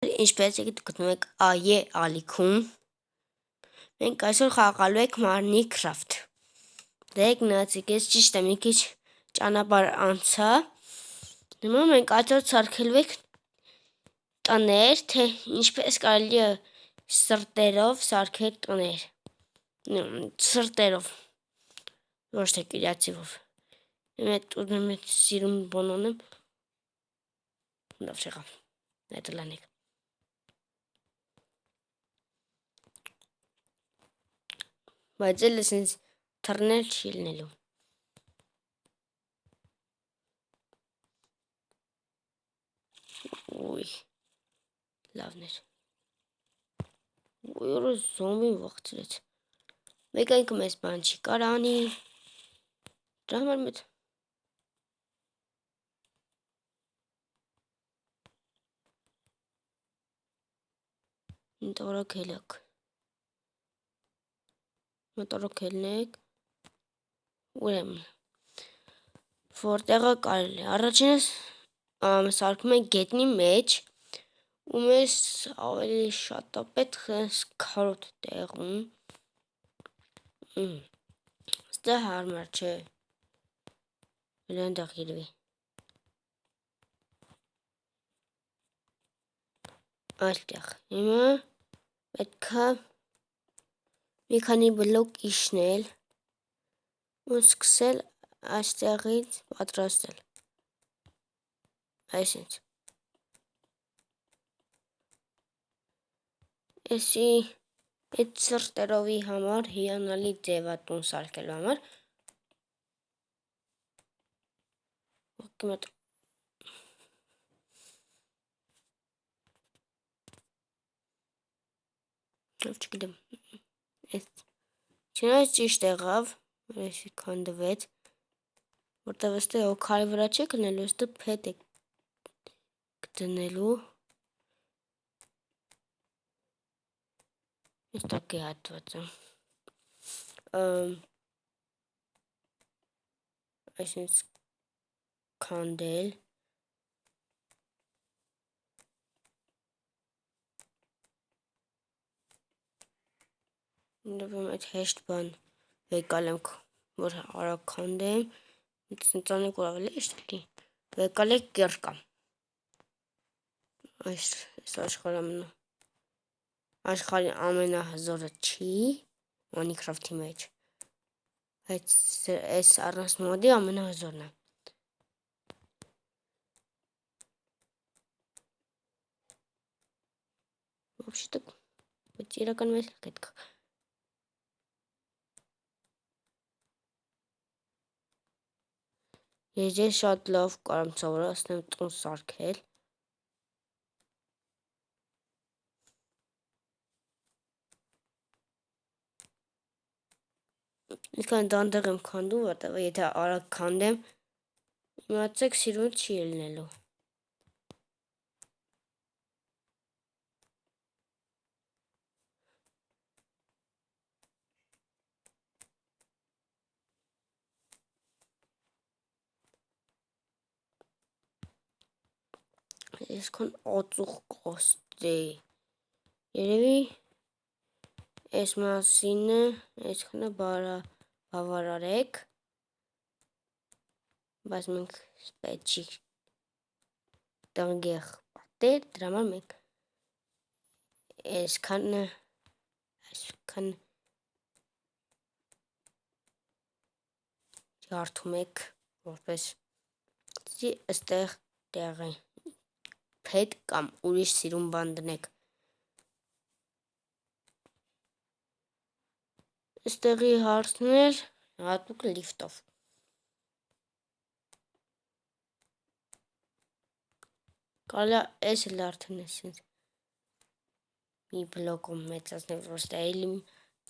Ինչպես եք գտնում եք AE ալիքում, մենք այսօր խաղալու ենք Minecraft։ Դե գնացեք, ես ճիշտ է մի քիչ ճանապարհ անցա։ Հիմա մենք այսօր սարքելու ենք տներ, թե ինչպես կարելի է սրտերով սարքել տներ։ Սրտերով, ոչ թե կիրացիվով։ Եմ սիրում բանանեմ։ Լավ չեղավ։ Այդ լանեք։ Բայց էլ էսենց թռնել չի լինելու։ Ուй, լավն էր։ Ուй, որը զոմբին վախցրեց։ Մեկ այնքը մեզ բան չի կար անի։ Դրա համար մեծ Մտորոքելակ։ Մտորոքելնեք։ Ուրեմն որտեղը կարելի է։ Առաջինս սարքում ենք գետնի մեջ ու մեզ ավելի շատ է պետք քարոտ տեղում։ Ստե հարմար չէ։ Լանդախ իրվի։ Այստեղ հիմա պետք է մի քանի բլոկ իջնել ու սկսել այստեղից պատրաստել։ Այսինքն էսի այդ սրտերովի համար հիանալի ձև է տուն սարքելու համար։ Չգիտեմ։ Չնայած ճիշտ եղավ, էսի քանդվեց, որտեղ այստեղ քարի վրա չեք դնելու, այստեղ փետ եք դնելու։ Այստեղ է հատվածը։ Այսինքն քանդել։ Նույնիսկ այդ հեշտ բան եկալ եմ, որ արագ քանդեմ, ծանոթ ավելի հեշտ է։ Եկալ է կերկա։ Այս աշխարհի ամենահզորը չի Minecraft-ի մեջ, բայց այս առանց մոդի ամենահզորն է։ Вообще-то, բայց իրական մեզ պետք է։ Ես շատ լավ կարամ սովորացնեմ տուն սարքել։ Իսկան դանդաղ եմ քանդում, որտեղ եթե արագ քանդեմ, իմացեք սիրուն չի լինելու։ Այսքան ածուխ կոստի։ Երևի այս մասինը այսքանը բավարարեք, բայց մենք պետք չի տանգեղ պատեր, դրա համար մենք այսքան ջարդում եք, որպես այստեղ տեղի փետ կամ ուրիշ սիրուն բան դնեք։ Այստեղի հարցներ հատուկ լիֆտով։ Կարելի է այս էլ արդեն էսենց մի բլոկում մեծացնել, որ ստեղ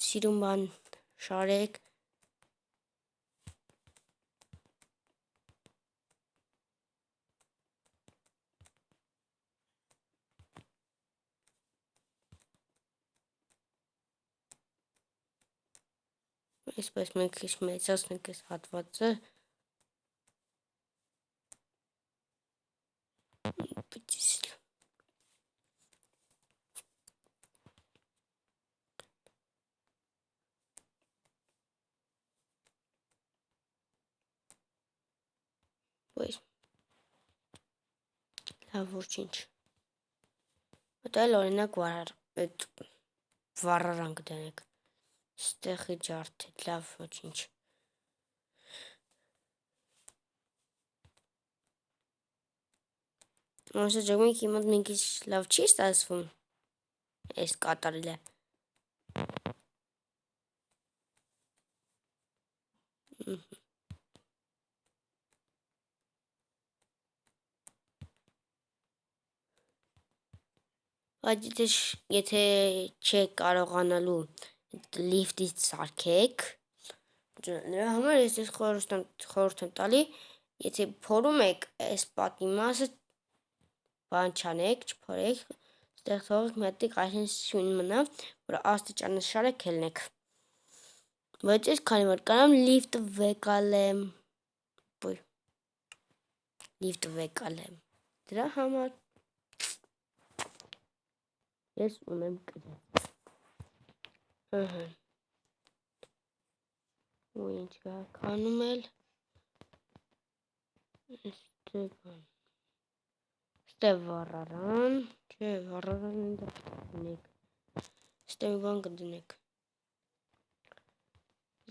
սիրուն բան շարեք։ Այսպես մենք քիչ մեծացնենք այս հատվածը։ Լավ, ոչինչ։ Այդել օրինակ վառարան կդնենք։ Ստեղի ջարդի, լավ, ոչինչ։ Ոնց ջոմիկ հիմա մի քիչ լավ չի ստացվում։ Էս կատարել է։ Այդ եթե չեք կարողանալու լիֆտից սարքեք, նրա համար ես խորհուրդ եմ տալի, եթե փորում եք այս պատի մասը, բան չանեք, չփորեք, ստեղ թողեք մի հատ այսինքն սյուն մնա, որ աստիճանաշար ելնեք։ Բայց ես քանի որ կարամ լիֆտը վեկալեմ, դրա համար ես ունեմ կրակ։ Ու ինչ կա քանում էլ ստեղ վառարան, չէ, վառարան ընդա դնեք, ստեղ բան կդնեք,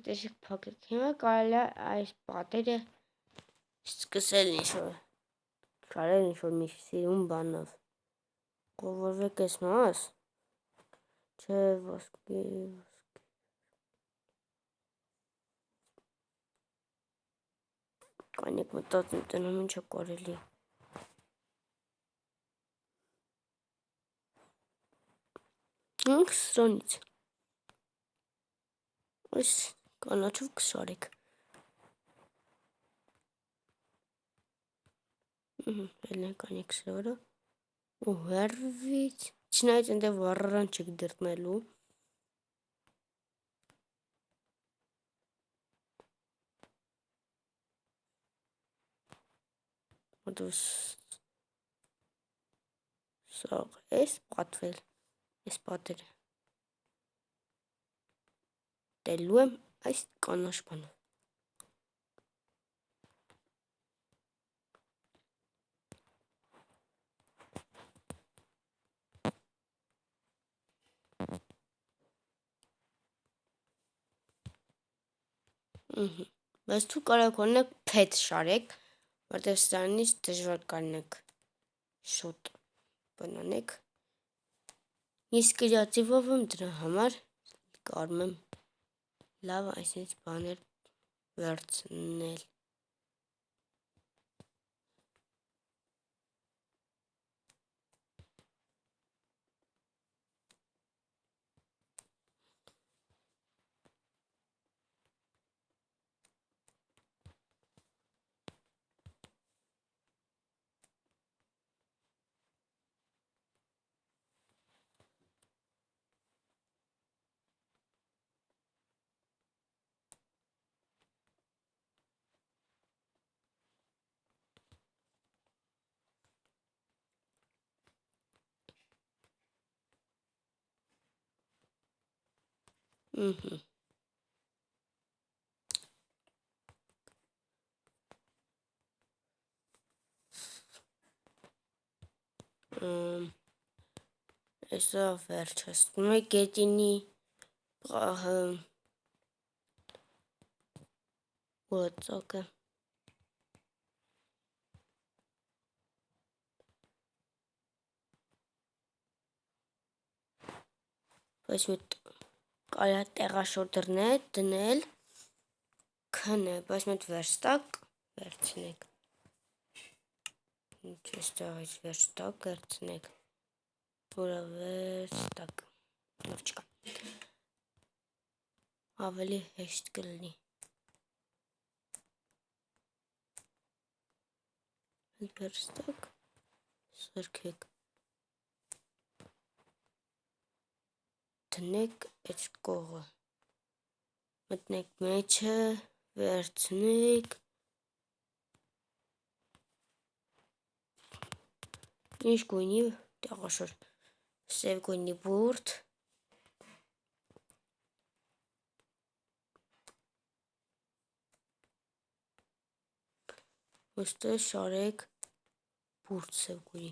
դեշիք փակեք, հիմա կարել է այս պատերը սկսել ինչ-որ, կարել ինչ-որ մի սիրուն բանով, կովորվեք ես մաս, չէ, ոսկի, կանեք մտածում տնում ինչը կարելի։ Սրանից, այս կանաչով կսարեք։ Ելնենք կանեք սրորը, ու հերվից, չնայած ընդեղ վառարան չեք դրտնելու, սաղ ես պատվել, ես պատերը, տելու եմ այս կանաշ բանով։ Բայց դու կարող օրինակ փետ շարեք, որտեղ սրանից դժվար կանեք շուտ բնանեք։ Ես կրիատիվով եմ դրա համար կարում եմ լավ այսինչ բաներ վերցնել։ Այսա վերջացնում է գետինի պահը ոցոկը։ Բայց մետ կարա տեղաշոր դնել, քնը, բայց մետ վերստակ վերցնեք։ Ինչ էստեղից վերստակ վերցնեք, որը վերստակ, լավ չկա, ավելի հեշտ կլինի։ Վերստակ, սրքեք, դնեք այս կողը, մտնեք մեջը, վերցնեք, ինչ գույնի տեղաշոր, սև գույնի բուրդ, ոստը շարեք բուրդ սև գույնի։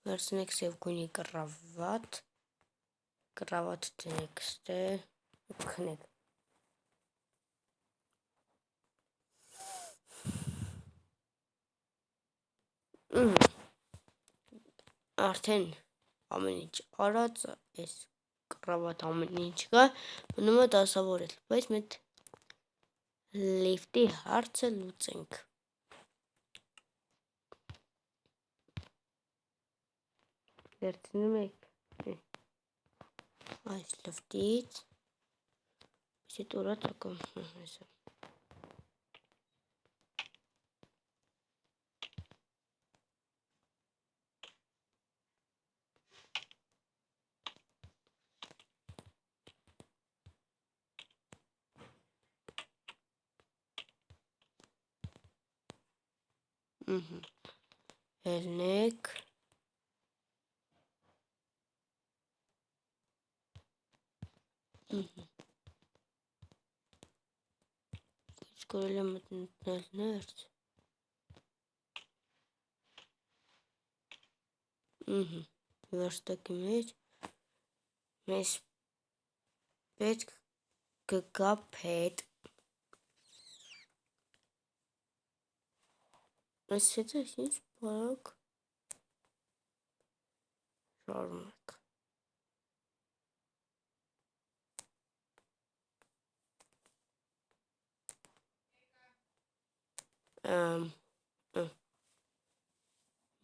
Վերցնեք սև գույնի կռավատ։ Կռավատը դնեք ստեղ ու քնեք։ Արդեն ամեն ինչ արած էս կռավատ ամեն ինչ կա, մնում է դասավորել, բայց մենք լիֆտի հարցը լուծենք։ Վերցնում եք այս լիֆտից, իսկ դուրս եկում հեսա։ Ելնեք։ Սկորել եմ մտնել ներս։ Վերստակի մեջ մեզ պետք կգա փետ։ Այս հետը ինչ բարակ շարունակ։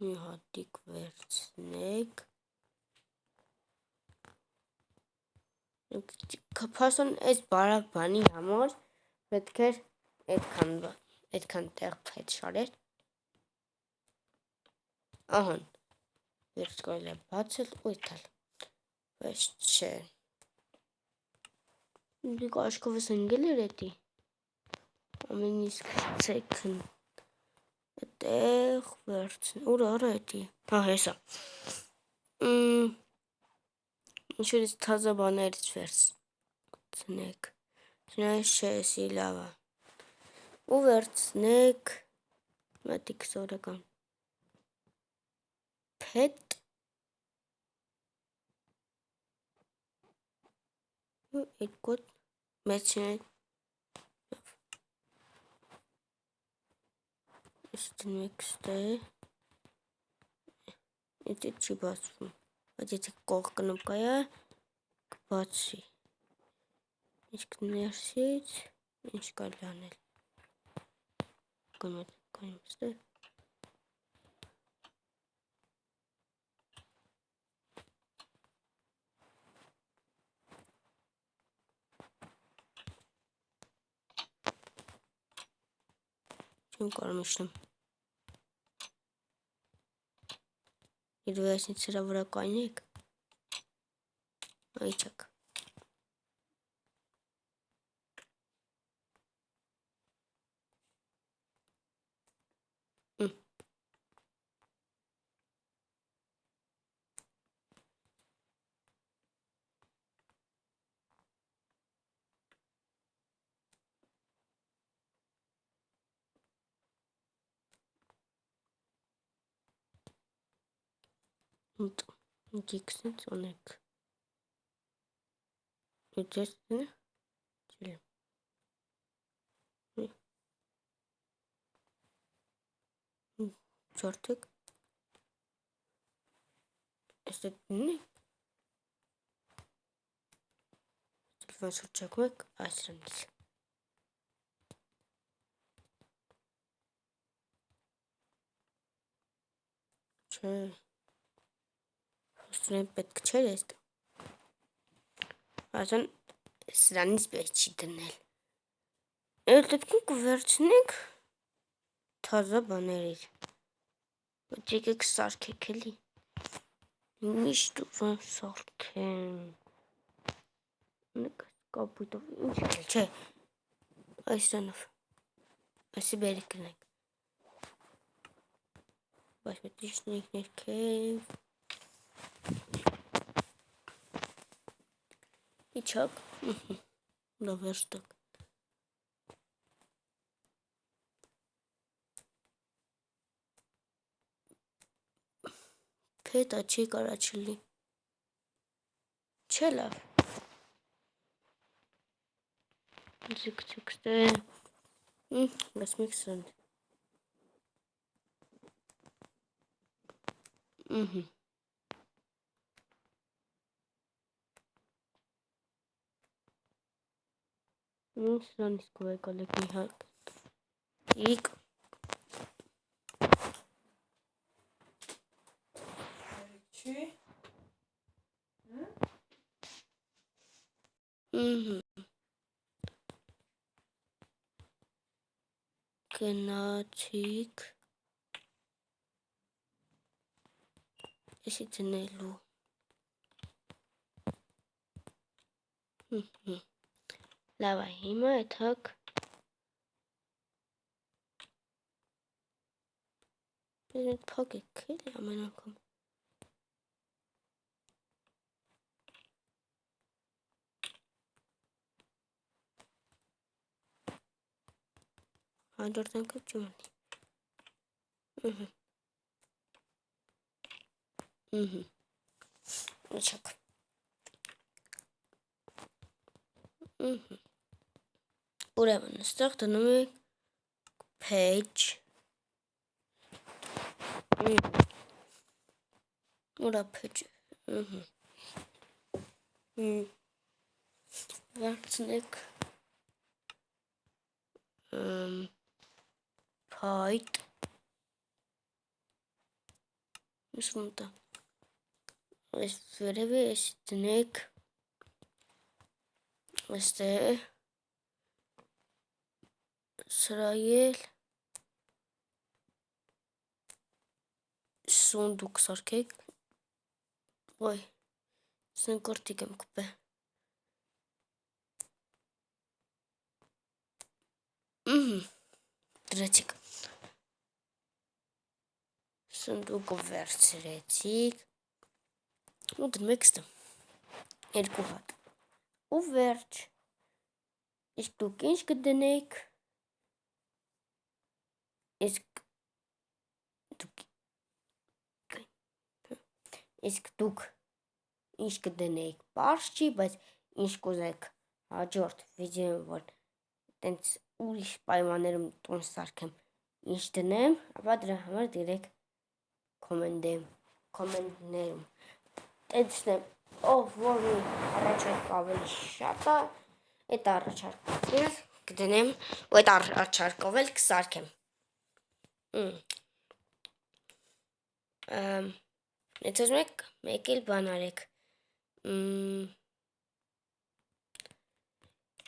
Մի հատիկ վերցնեք։ Փաստորեն այս բարակ բանի համար պետք է այդքան տեղ փետ շարել։ Ահան, վերջ կարելի է բացել ու իթալ, բայց չէ։ Դուք աշխովս ընգել էր էտի, ամեն իսկ ցեքն այդտեղ վերցն, ուր արա էտի, հա հեսա։ Ինչ-որից թազա բաներից վերցնեք, չնայած չէ, էսի լավ է, ու վերցնեք մատիկ սորական փետ ու երկոտ մեծ չնայած Ստնեք ստեղ, եթե չի բացվում, բայց եթե կող կնոպկայա, կբացի, իսկ ներսից, ինչ կարելի անել, կնոպկայում ստեղ, չեմ կարում իշնեմ, Դու այսինչ սրա վրա կայնեք, այչակ, դիքսից ունեք, ու ձեստինը, չորդեք, էստե դինի, տիլվան շրջակում եք այսրանից, չէ, Սրեն պետք չէր էստ, ասան սրանից բեր չի դնել, այդ դեպքում կվերջնենք թազա բաներիր, բայց եկեք սարքեք էլի, միշտ ուզում սարքեմ, կապույտով, ինչ եկել, չէ, այսրանով, այսի բերի կնենք, բայց պետք իշնենք ներքև, իչակ, դա վերստակ, Թե դա չի կարա չլի։ Չէ լավ։ Ձգձգտե։ Բայց մեկ սրանդ։ Սրանից կովեկալ եք մի հակ։ Իք։ Չի։ Գնացիք։ Էսի դնելու։ Լավ է, հիմա այդ հակ Բերեք փակեք էլի ամեն անգամ։ Հաջորդ անգամ չմնի։ Իչակ։ Ուրեմն, այստեղ դնում եք page։ Ուրա page։ Վերցնեք Python Միսմուտա այս վերևի այս դնեք այստեղ սրայել սունդուկ սարքեք ոյ սնկորտիկ եմ կուպե դրեցիք սնդուկը վերցրեցիք ու դնում եք ստը երկու հատ ու վերջ իսկ դուք ինչ կդնեք իսկ դուք ինչ կդնեք պարզ չի բայց ինչ կուզեք հաջորդ վիդեոյում որ տենց ուրիշ պայմաններում տուն սարքեմ ինչ դնեմ ապա դրա համար դիրեք կոմենտներում տենցն եմ ով որ մի առաջարկ ավելի շատ է այդ առաջարկը կդնեմ ու այդ առաջարկով էլ կսարքեմ Եթե ուզում եք մեկ էլ բան արեք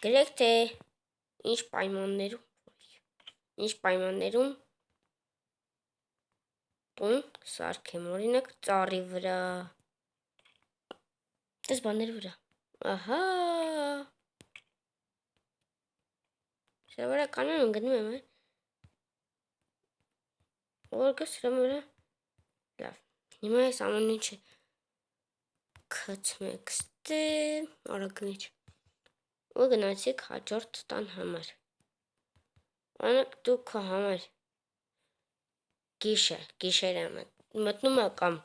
գրեք թե ինչ պայմաններում տուն սարքեմ օրինակ ծառի վրա Տես բաների վրա ահա Սովորականում եմ գնում եմ որ գա սրա վրա լավ հիմա այս ամեն ինչը քցմեք ստե արագնիչ ու գնացիք հաջորդ տան համար անակ դու քո համար գիշերը մտնում է կամ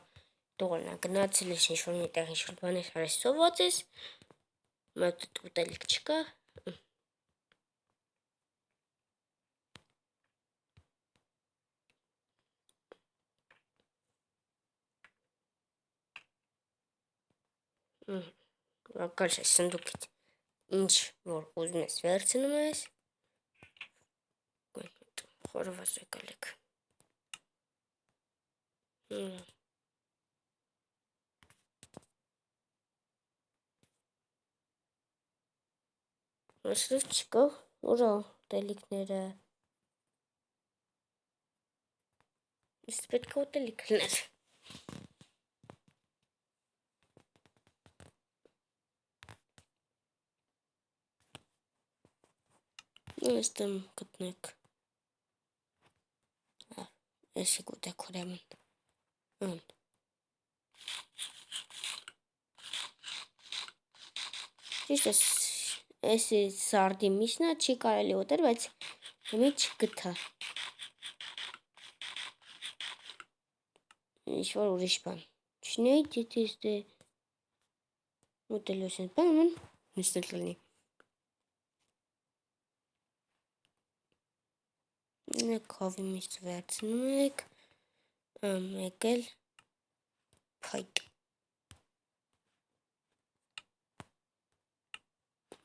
դողորնա գնացել ես ինչ-որ միտեղ ինչ-որ բաներ հարես սոված ես մտդ ուտելիք չկա Կարգ ես սնդուկից ինչ որ ուզում ես վերցնում ես խորոված եկալ եք Այսլև չկա ուրա ուտելիքները իսկ պետք է ուտելիք լներ Այստեմ գտնեք Էսի գուտեք ուրեմն Ճիշտ ես Էսի սարդի միսնա չի կարելի ուտել, բայց հիմի չգտա ինչ-որ ուրիշ բան Չնայած եթե ուտելուց են բանում, նստել լինի։ Քովի միշտ վերցնում եք, մեկ էլ փայտ։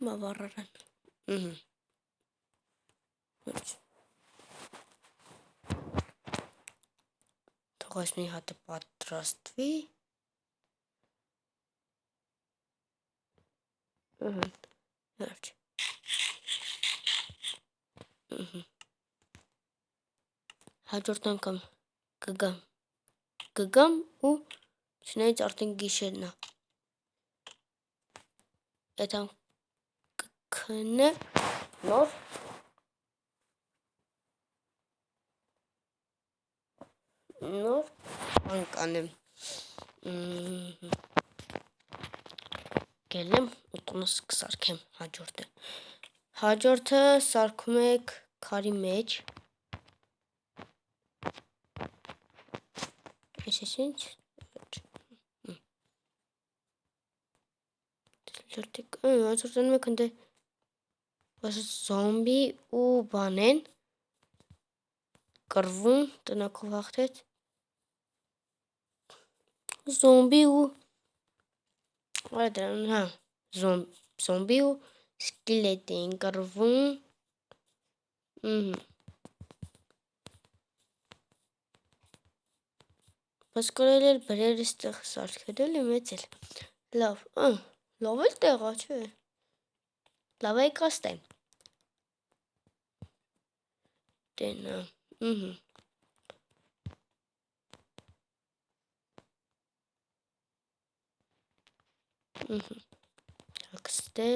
Բավարարան։ Թողած մի հատը պատրաստվի։ Վերջ։ Հաջորդ անգամ կգամ ու չնայած արդեն գիշերն է։ Այդ կքնը նոր բան կանեմ։ Գելեմ ու տունս կսարքեմ հաջորդը։ Հաջորդը սարքում եք քարի մեջ։ Ինչ։ Հաջորդն մեկ ընդ զոմբի ու բան են կռվում տնակով հաղթեց զոմբի ու զոմբի ու սկելետ էին կռվում բայց կարելի էր բրեր ստեղ սարքել մեծ էլ լավ էլ տեղա չէ լավ է կաստեմ տենա հակստե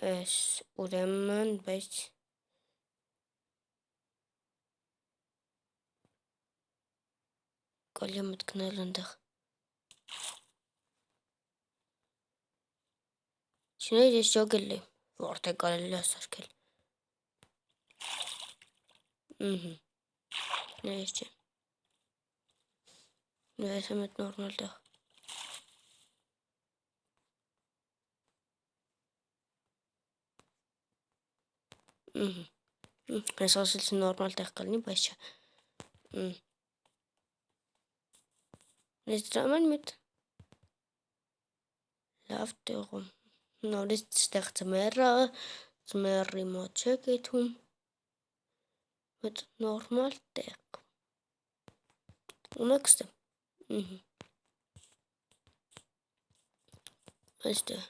Էս ուրեմն բայց կարելի մտքնել ընդեղ չնայած ես ջոգել եմ որտեղ կարելի է սարքել նայես չէ նայես եմ այդ նորմալ տեղ ես ասեցի նորմալ տեղ կլինի բայց չէ ես դրաման մետ լավ տեղում նորից ստեղ ձմեռի մոտ չէ կեթում մետ նորմալ տեղ ունեքստը այստեղ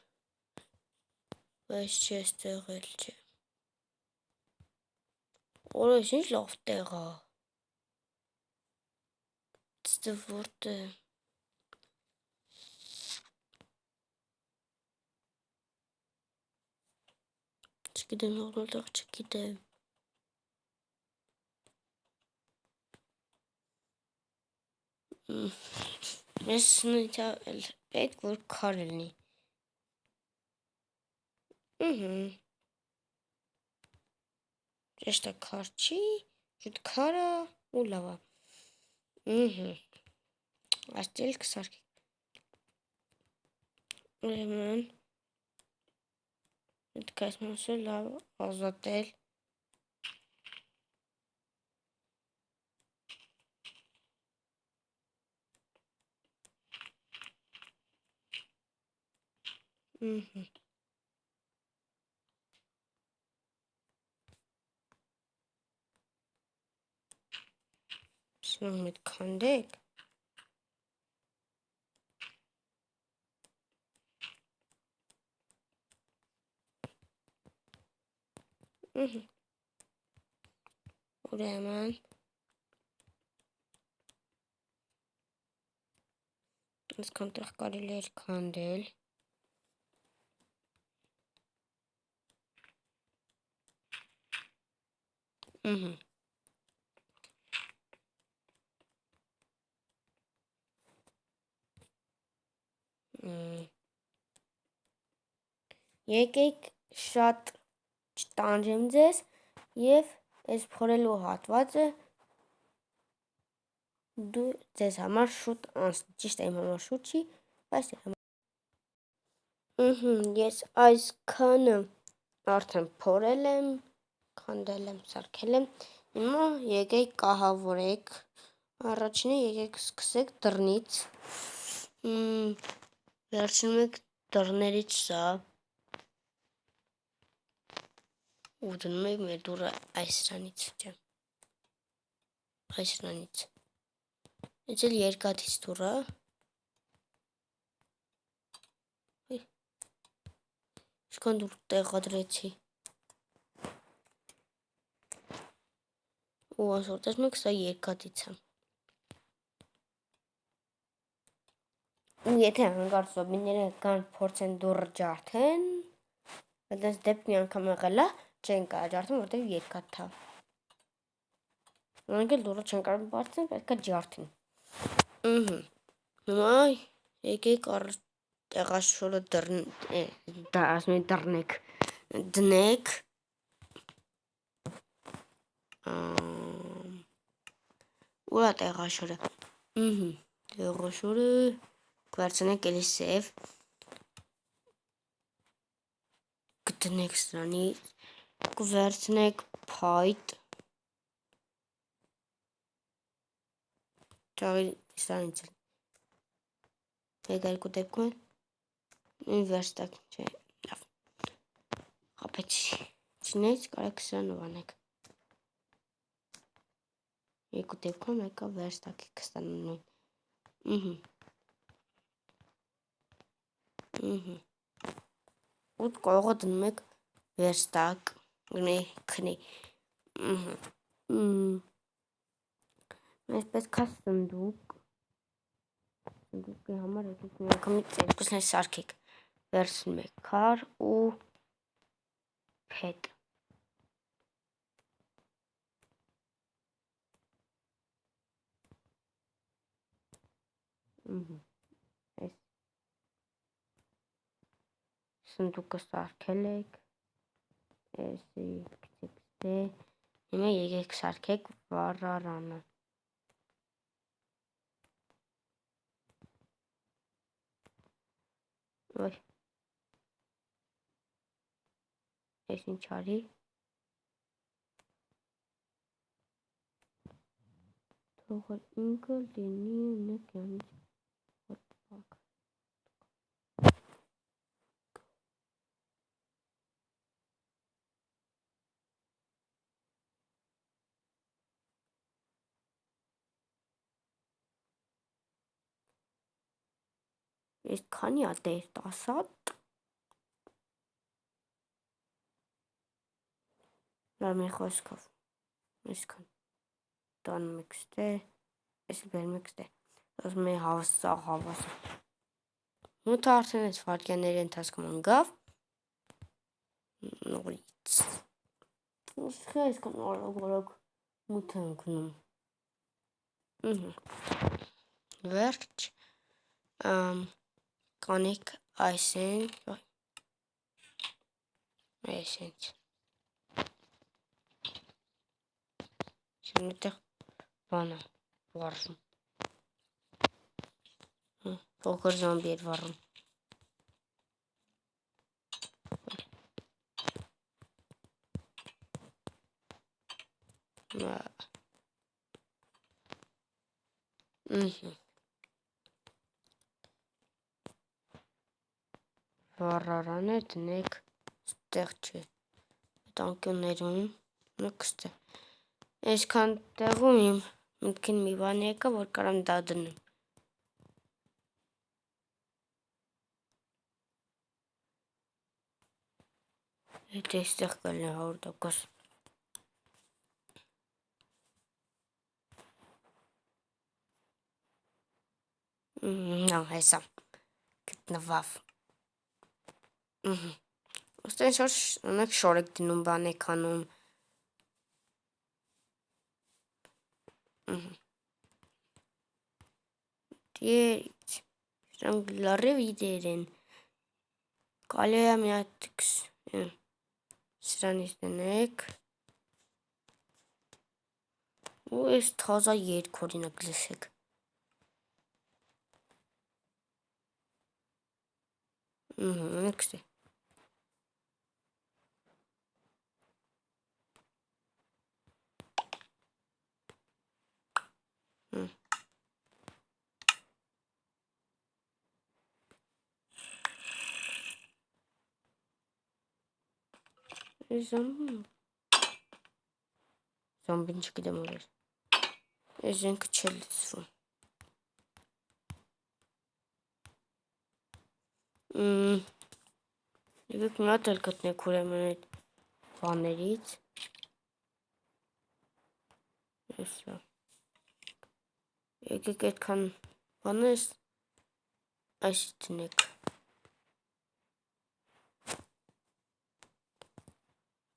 բայց չէ ստեղ էլ չէ Օրես ինչ լավ տեղ է ստեղ որտեղ չգիտեմ նորմալ տեղ չգիտեմ ես նույնիսկ պետք որ քար լինի ճիշտ է քար չի շուտ քարը ու լավ է այստեղ կսարքի ուրեմն պետք է այս մասը լավ ազատել Սնում էդ քանդեք ուրեմն այսքան տեղ կարելի էր քանդել Եկեք շատ չտանջեմ ձեզ եւ այս փորելու հատվածը դու ձեզ համար շուտ անցնի, ճիշտ է իմ համար շուտ չի, բայց ես այսքանը արդեն փորել եմ, քանդել եմ, սարքել եմ, հիմա եկեք կահավորեք, առաջինը եկեք սկսեք դռնից, վերցնում եք դռներից սա, ու դնում եք մեր դուռը այսրանից, այսրանից, այս էլ երկաթից դուռը, Ինչքան դուր տեղադրեցի, ու ասոր տեսնում եք սա երկաթից է, ու եթե հանկարծ զոմբիները կան փորձեն դուռը ջարդեն, այդպես դեպք մի անգամ եղել է, չեն կարող ջարդեն, որտեղ երկաթ է։ Նրանք էլ դուռը չեն կարող բացեն, պետք է ջարդեն։ Հիմա եկեք տեղաշորը դռնեք, դնեք, ուր է տեղաշորը, տեղաշորը կվերցնեք էլի սև, կդնեք սրանից, կվերցնեք փայտ, ճաղի սրանից էլ, մեկ երկու դեպքում էլ, վերստակ չէ, լավ, խապեցի, չնայց կարեք սրանով անեք, երկու դեպքում մեկը վերստակի կստանում նույն, ու կողը դնում եք վերստակ, քնի, մեզ պետք է սնդուկ, սնդուկի համար եկեք մի անգամից երկուսն էլ սարքեք, վերցնում եք քար ու փետ, այս սնդուկը սարքել եք, էսի գցեք, հիմա եկեք սարքեք վառարանը, ոյ, ես ինչ արի, թողել ինքը լինի ունեք յանից, ես քանի է դեր 10 հատ, լավ մի խոսքով, այսքան, տանում եք ստե, ես բերում եք ստե, ասում է հավասա, մութը արդեն այս վարկյանների ընթացքում ընգավ, նորից, ուսխի այսքան արագ մութը ընկնում, վերջ, կանեք այսենք, այսենք, շնիտեղ բանը վարժում, փոքր զոմբի էր վարում, վառարանը դնեք ստեղ չէ, այդ անկյուններում նոք ստեղ, այսքան տեղում իմ մտքին մի բան եկա, որ կարամ դա դնեմ, հետ էստեղ կլնի 100%, հեսա, գտնվավ, ոստեն ունեք շոր եք դնում բան եք անում, դերից, շրանք լարև իդեր են, Կարելի է մի հատ սրանից դնեք ու այս թազա երգ օրինակ լսեք։ Նեքստ Զոմբին չգիտեմ որ էր։ Այս ինքը չէ լսվում։ Եկեք մի հատ էլ գտնեք ուրեմն այդ բաներից։ Այսա։ Եկեք այդքան բանես այս դնեք։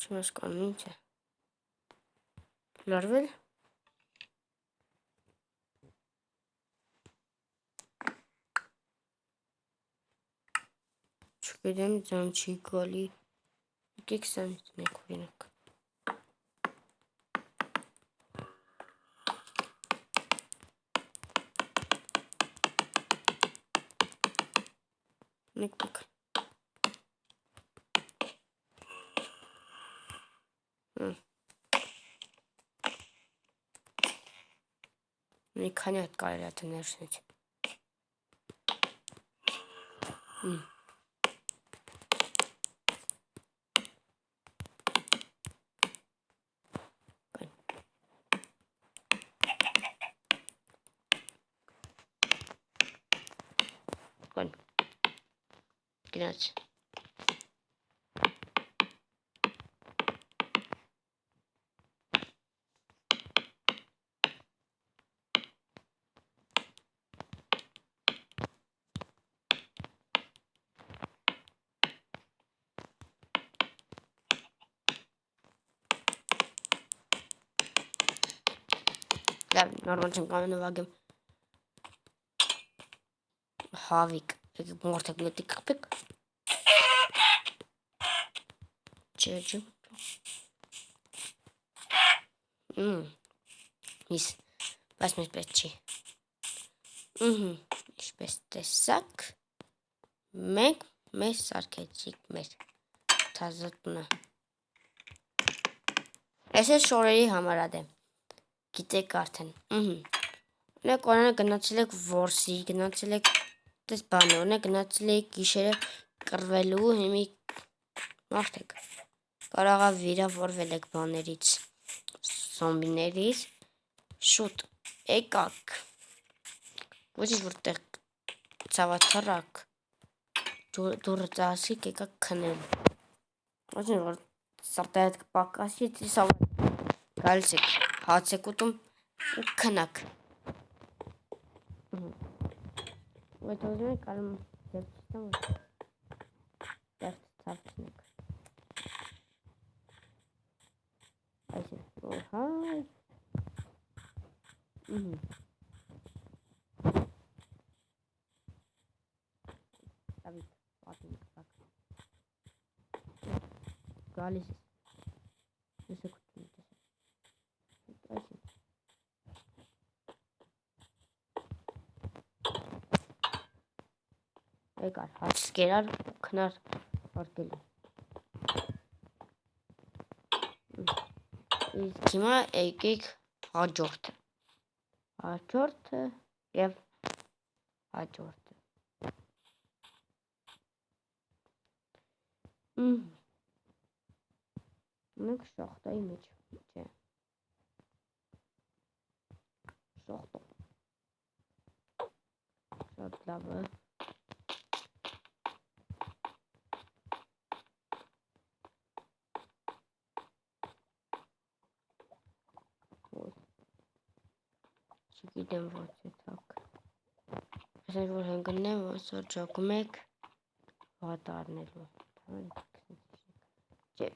Չեմ հասկանում ինչ է։ Լարվել։ Չգիտեմ ձան չի գալի։ Եկեք սրանից դնեք օրինակ։ Մեկ մի քանի հատ կարելի է դնել շնչ։ Գնաց։ Լավ, նորմալ չեմ կարող նվագեմ։ Հավիկ, եկեք մորթեք մետիկ կպեք։ Չէ։ Իսկ, բայց մեզ պետք չի։ Ինչպես տեսակ, մենք մեզ սարքեցիք մեր թազոտնը։ Այս է շորերի համարադ է։ Գիտեք արդեն։ Ունեք օրինակ գնացել եք որսի, գնացել եք դες բան, օրինակ գնացել եք գիշերը կռվելու, հիմի մարդ եք։ Կարողա վիրավորվել եք բաներից, զոմբիներից, շուտ եկաք։ Ոչինչ որտեղ ցավաթռակ դուրը ծասիկ եկաք քնել։ Ոչինչ որ սրտը հետ կպակասի, գալիս եք, հաց եք ուտում ու քնակ։ Այդ ուզում եք կարում ձեր չստամ դեղտ ծավցնեք։ Այս է, հայ։ Դավիթ, պատին կպակ։ Գալիս ես։ Լսեք ուտում տեսեք։ Այս է։ Եկար, հաց կերար, քնար արկելու։ Իսկ հիմա եկեք հաջորդը։ Հաջորդը և հաջորդը։ Ունենք շախտայի մեջ, չէ։ Շախտա։ Շատ լավ է։ Չգիտեմ ոնց է թակ։ Ասենք որ հնգնեմ, ոնց որ ջոկում եք վատ առնելու։ Չէ։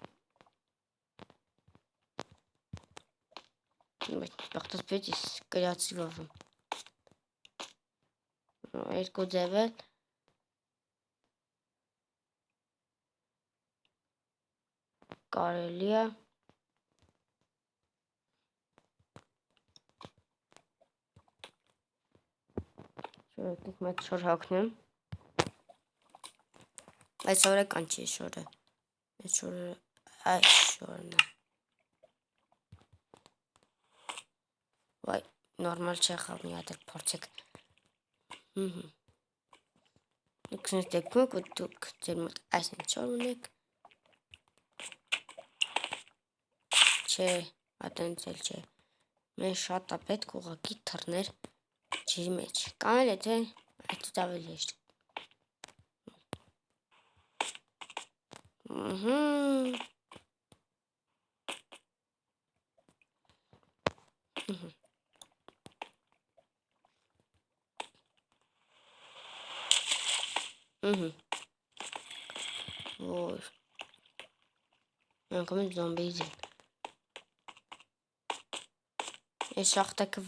Բախտած պետիս կրացի վավում։ Երկու ձև էլ կարելի է շորը մեծ շոր հագնեմ այս շորը կանչի շորը այս շորը այս շորն է վայ նորմալ չեղավ մի հատ փորձեք Իքսնից դեպքում ու դուք ձեր մոտ այսինչ շոր ունեք չէ ատենցել չէ մեզ շատ է պետք ուղղակի թռներ ջրի մեջ կանել է թե այդից ավելի հեշտ Որ Անկամ զոմբիզ են Այս շախտակը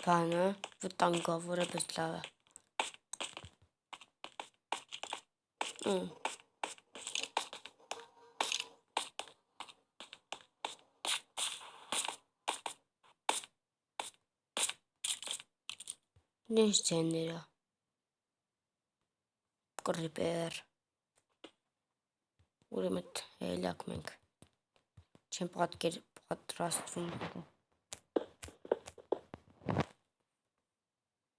բանը վտանգավոր է բայց լավ է Ինչ ցեները Կրիպեր Ուրեմն հելակ մենք չեմ պատրաստվում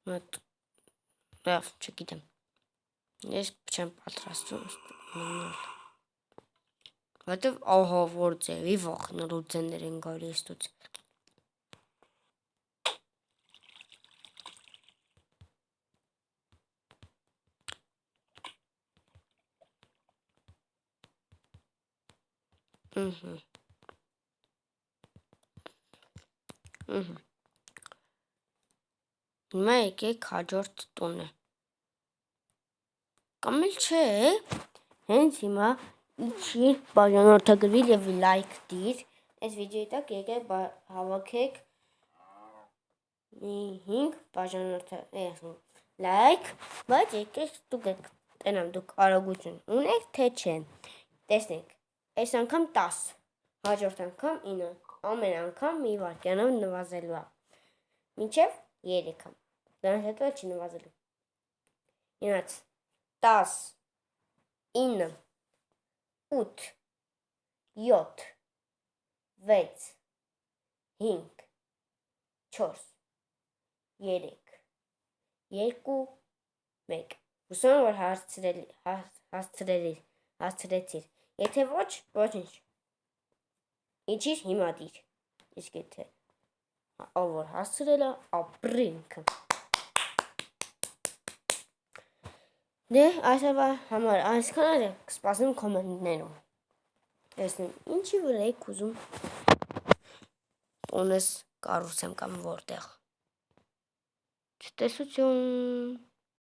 Լավ, չգիտեմ Ես չեմ պատրաստվում Որտև ահա որ ձևի վախնալու ձեներ են գալիս դուց Հիմա եկեք հաջորդ տունը Կամ էլ չէ Հենց հիմա իջիր բաժանորդագրվիր և լայք դիր Այս վիդեոյի տակ եկեք հավաքեք մի 5 բաժանորդագրվիր լայք Բայց եկեք տենամ դուք արագություն ունեք թե չէ Տեսնենք Այս անգամ 10 Հաջորդ անգամ 9 Ամեն անգամ մի վարկյանով նվազելու է Մինչև 3 Դրանց հետո չի նվազելու Իմաց 10 9 8 7 6 5 4 3 2 1 Հուսամ որ հասցրեցիր Եթե ոչ, ոչինչ Իջիր հիմա դիր Իսկ եթե ով որ հասցրել է ապրի ինքը Դե այսօրվա համար այսքանը կսպասեմ կոմենտներում Տեսնեմ ինչի վրա եք ուզում Տունս կառուցեմ կամ որտեղ Ցտեսություն